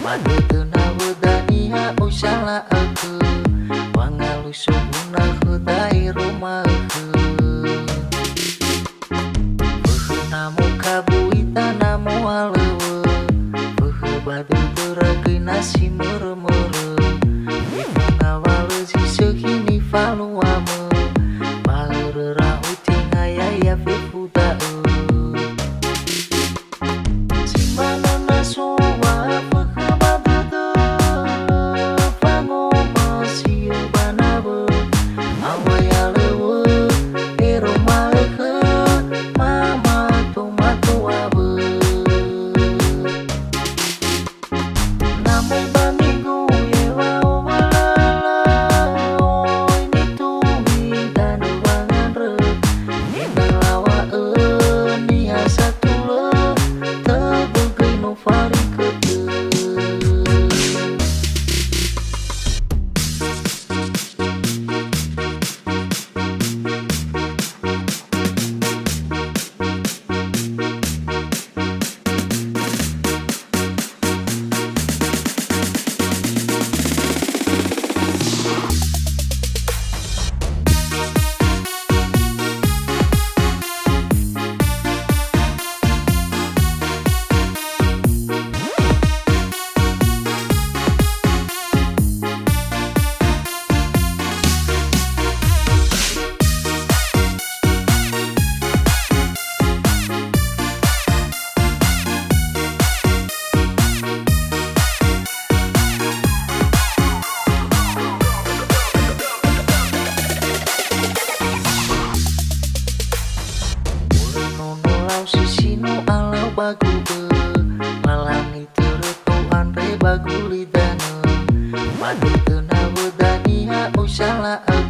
Madu tenawudaniha usala aku wangalu sumuna hudai rumahku namu kabuita namu alewe badu teragi nasi murmuru ibu ngawalu si sekini faluamu bahurera uti ngayaya fefudau simana nasuwa badu tu fango masih banabu awaya lewe ero maleke mama tomato abu namu bamigu yewa umalala ini tumi dan wangan re ini lawa ni satu le tebugai no fari kete sisino alau bagu be malangi terutuan re bagu lidana madu tenawudaniha usala aku